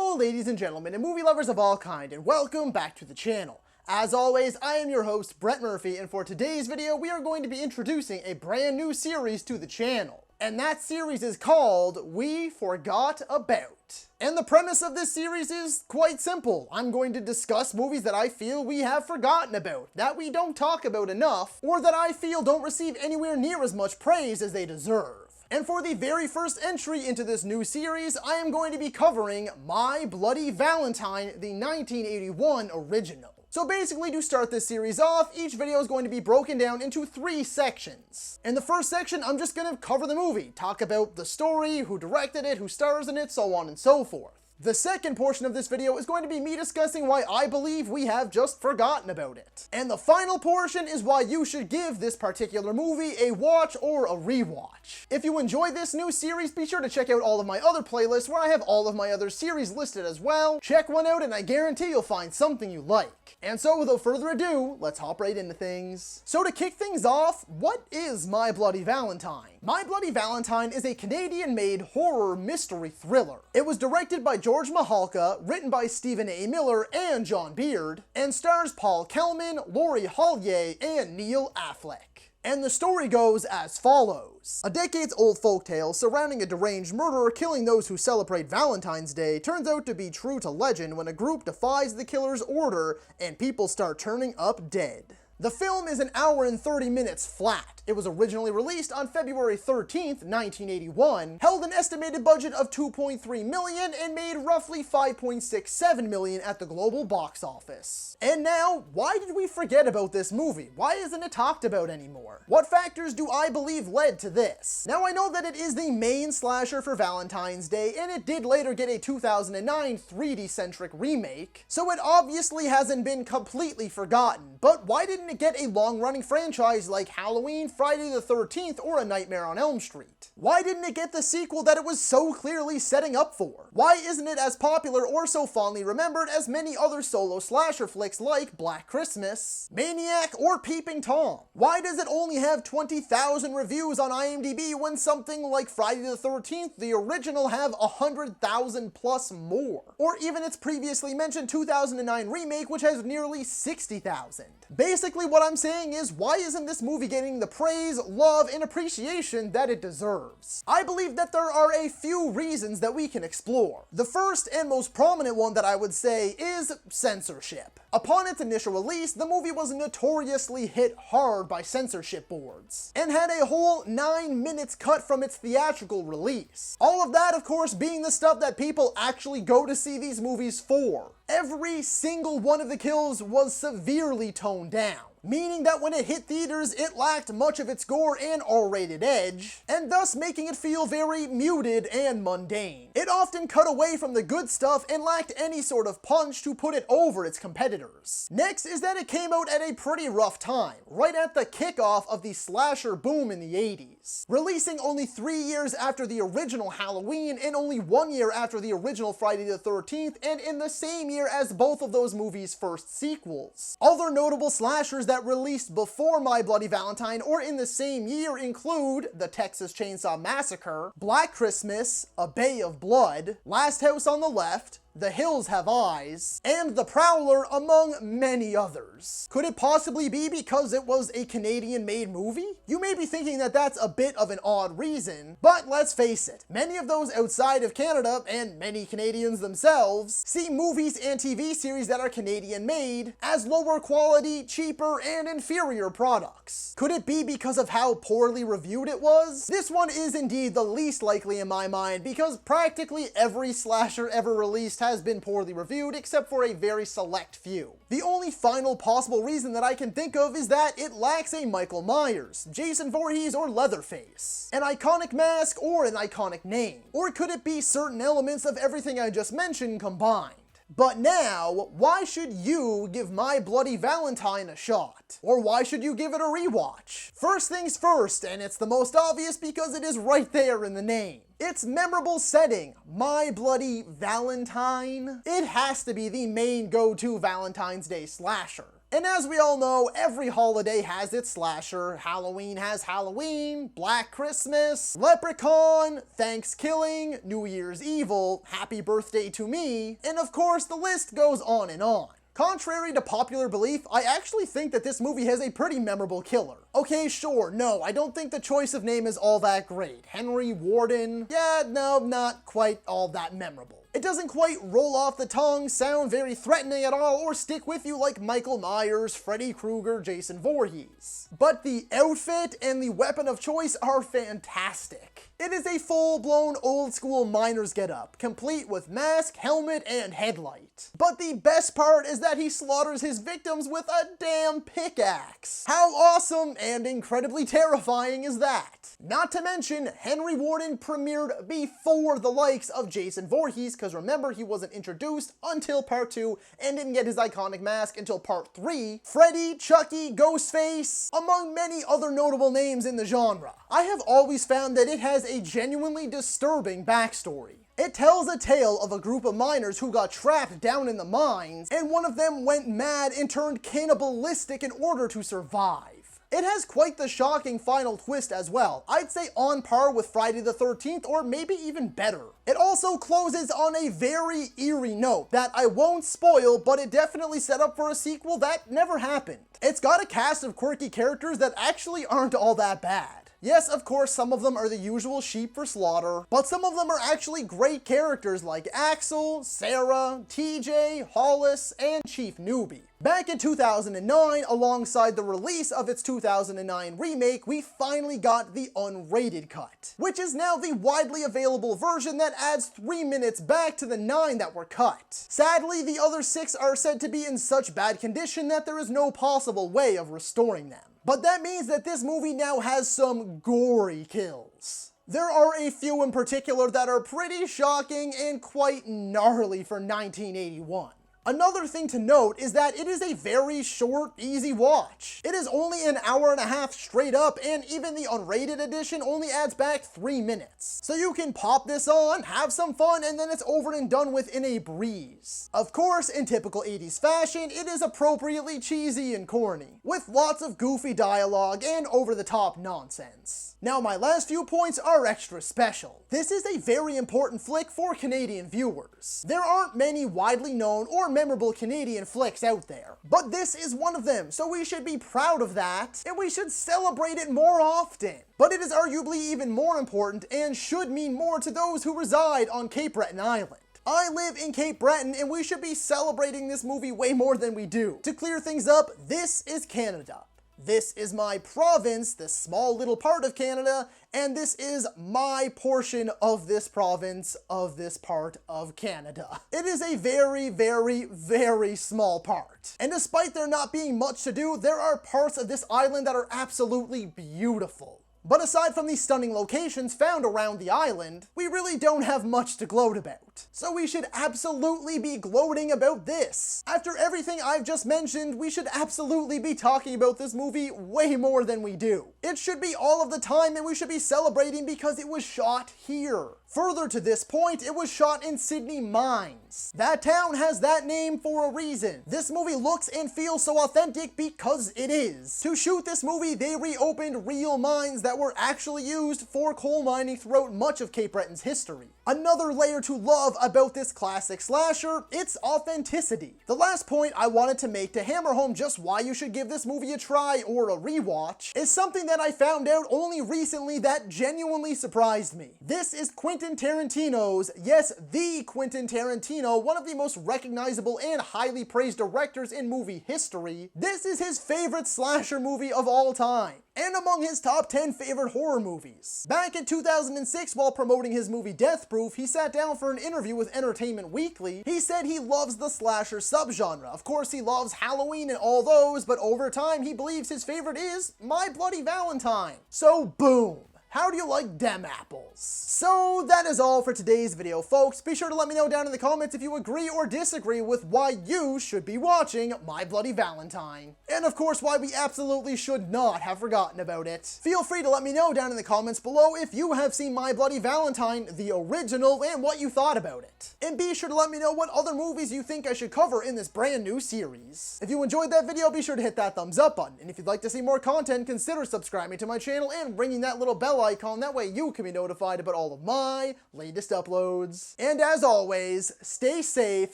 Hello ladies and gentlemen and movie lovers of all kind, and welcome back to the channel. As always, I am your host, Brett Murphy, and for today's video we are going to be introducing a brand new series to the channel. And that series is called We Forgot About. And the premise of this series is quite simple. I'm going to discuss movies that I feel we have forgotten about, that we don't talk about enough, or that I feel don't receive anywhere near as much praise as they deserve. And for the very first entry into this new series, I am going to be covering My Bloody Valentine, the 1981 original. So basically, to start this series off, each video is going to be broken down into 3 sections. In the first section, I'm just going to cover the movie, talk about the story, who directed it, who stars in it, so on and so forth. The second portion of this video is going to be me discussing why I believe we have just forgotten about it. And the final portion is why you should give this particular movie a watch or a rewatch. If you enjoy this new series, be sure to check out all of my other playlists where I have all of my other series listed as well. Check one out and I guarantee you'll find something you like. And so without further ado, let's hop right into things. So to kick things off, what is My Bloody Valentine? My Bloody Valentine is a Canadian-made horror mystery thriller. It was directed by George Mahalka, written by Stephen A. Miller and John Beard, and stars Paul Kelman, Laurie Hollier, and Neil Affleck. And the story goes as follows. A decades-old folktale surrounding a deranged murderer killing those who celebrate Valentine's Day turns out to be true to legend when a group defies the killer's order and people start turning up dead. The film is an hour and 30 minutes flat. It was originally released on February 13th, 1981, held an estimated budget of $2.3 million, and made roughly $5.67 million at the global box office. And now, why did we forget about this movie? Why isn't it talked about anymore? What factors do I believe led to this? Now, I know that it is the main slasher for Valentine's Day, and it did later get a 2009 3D-centric remake, so it obviously hasn't been completely forgotten. But why didn't it get a long-running franchise like Halloween, Friday the 13th, or A Nightmare on Elm Street? Why didn't it get the sequel that it was so clearly setting up for? Why isn't it as popular or so fondly remembered as many other solo slasher flicks like Black Christmas, Maniac, or Peeping Tom? Why does it only have 20,000 reviews on IMDb when something like Friday the 13th, the original, have 100,000 plus more? Or even its previously mentioned 2009 remake, which has nearly 60,000. Basically, what I'm saying is, why isn't this movie getting the praise, love, and appreciation that it deserves? I believe that there are a few reasons that we can explore. The first and most prominent one that I would say is censorship. Upon its initial release, the movie was notoriously hit hard by censorship boards, and had a whole 9 minutes cut from its theatrical release. All of that, of course, being the stuff that people actually go to see these movies for. Every single one of the kills was severely toned down, meaning that when it hit theaters, it lacked much of its gore and R-rated edge, and thus making it feel very muted and mundane. It often cut away from the good stuff and lacked any sort of punch to put it over its competitors. Next is that it came out at a pretty rough time, right at the kickoff of the slasher boom in the 80s, releasing only 3 years after the original Halloween and only 1 year after the original Friday the 13th, and in the same year as both of those movies' first sequels. Other notable slashers that released before My Bloody Valentine or in the same year include The Texas Chainsaw Massacre, Black Christmas, A Bay of Blood, Last House on the Left, The Hills Have Eyes, and The Prowler, among many others. Could it possibly be because it was a Canadian-made movie? You may be thinking that that's a bit of an odd reason, but let's face it, many of those outside of Canada, and many Canadians themselves, see movies and TV series that are Canadian-made as lower quality, cheaper, and inferior products. Could it be because of how poorly reviewed it was? This one is indeed the least likely in my mind, because practically every slasher ever released has been poorly reviewed, except for a very select few. The only final possible reason that I can think of is that it lacks a Michael Myers, Jason Voorhees, or Leatherface, an iconic mask, or an iconic name. Or could it be certain elements of everything I just mentioned combined? But now, why should you give My Bloody Valentine a shot? Or why should you give it a rewatch? First things first, and it's the most obvious because it is right there in the name. Its memorable setting, My Bloody Valentine, it has to be the main go-to Valentine's Day slasher. And as we all know, every holiday has its slasher. Halloween has Halloween, Black Christmas, Leprechaun, Thanksgiving, New Year's Evil, Happy Birthday to Me, and of course the list goes on and on. Contrary to popular belief, I actually think that this movie has a pretty memorable killer. Okay, sure, no, I don't think the choice of name is all that great. Henry Warden, yeah, no, not quite all that memorable. It doesn't quite roll off the tongue, sound very threatening at all, or stick with you like Michael Myers, Freddy Krueger, Jason Voorhees. But the outfit and the weapon of choice are fantastic. It is a full-blown old-school miner's getup, complete with mask, helmet, and headlight. But the best part is that he slaughters his victims with a damn pickaxe. How awesome and incredibly terrifying is that? Not to mention, Henry Warden premiered before the likes of Jason Voorhees, because remember, he wasn't introduced until part 2 and didn't get his iconic mask until part 3. Freddy, Chucky, Ghostface, among many other notable names in the genre. I have always found that it has a genuinely disturbing backstory. It tells a tale of a group of miners who got trapped down in the mines, and one of them went mad and turned cannibalistic in order to survive. It has quite the shocking final twist as well. I'd say on par with Friday the 13th, or maybe even better. It also closes on a very eerie note that I won't spoil, but it definitely set up for a sequel that never happened. It's got a cast of quirky characters that actually aren't all that bad. Yes, of course, some of them are the usual sheep for slaughter, but some of them are actually great characters like Axel, Sarah, TJ, Hollis, and Chief Newbie. Back in 2009, alongside the release of its 2009 remake, we finally got the unrated cut, which is now the widely available version that adds 3 minutes back to the 9 that were cut. Sadly, the other 6 are said to be in such bad condition that there is no possible way of restoring them. But that means that this movie now has some gory kills. There are a few in particular that are pretty shocking and quite gnarly for 1981. Another thing to note is that it is a very short, easy watch. It is only an hour and a half straight up, and even the unrated edition only adds back 3 minutes. So you can pop this on, have some fun, and then it's over and done with in a breeze. Of course, in typical 80s fashion, it is appropriately cheesy and corny, with lots of goofy dialogue and over-the-top nonsense. Now, my last few points are extra special. This is a very important flick for Canadian viewers. There aren't many widely known or memorable Canadian flicks out there, but this is one of them, so we should be proud of that, and we should celebrate it more often. But it is arguably even more important and should mean more to those who reside on Cape Breton Island. I live in Cape Breton, and we should be celebrating this movie way more than we do. To clear things up, this is Canada. This is my province, this small little part of Canada, and this is my portion of this province, of this part of Canada. It is a very, very, very small part. And despite there not being much to do, there are parts of this island that are absolutely beautiful. But aside from these stunning locations found around the island, we really don't have much to gloat about. So we should absolutely be gloating about this. After everything I've just mentioned, we should absolutely be talking about this movie way more than we do. It should be all of the time, and we should be celebrating because it was shot here. Further to this point, it was shot in Sydney Mines. That town has that name for a reason. This movie looks and feels so authentic because it is. To shoot this movie, they reopened real mines that were actually used for coal mining throughout much of Cape Breton's history. Another layer to love about this classic slasher, its authenticity. The last point I wanted to make to hammer home just why you should give this movie a try or a rewatch is something that I found out only recently that genuinely surprised me. This is Quentin Tarantino's, yes, the Quentin Tarantino, one of the most recognizable and highly praised directors in movie history. This is his favorite slasher movie of all time, and among his top 10 favorite horror movies. Back in 2006, while promoting his movie Death Proof, he sat down for an interview with Entertainment Weekly. He said he loves the slasher subgenre. Of course, he loves Halloween and all those, but over time, he believes his favorite is My Bloody Valentine. So boom! How do you like dem apples? So that is all for today's video, folks. Be sure to let me know down in the comments if you agree or disagree with why you should be watching My Bloody Valentine. And of course, why we absolutely should not have forgotten about it. Feel free to let me know down in the comments below if you have seen My Bloody Valentine, the original, and what you thought about it. And be sure to let me know what other movies you think I should cover in this brand new series. If you enjoyed that video, be sure to hit that thumbs up button. And if you'd like to see more content, consider subscribing to my channel and ringing that little bell icon. That way you can be notified about all of my latest uploads. And as always, stay safe.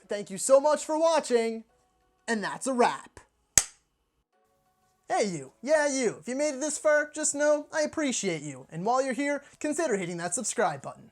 Thank you so much for watching. And that's a wrap. Hey you, yeah you, if you made it this far, just know I appreciate you. And while you're here, consider hitting that subscribe button.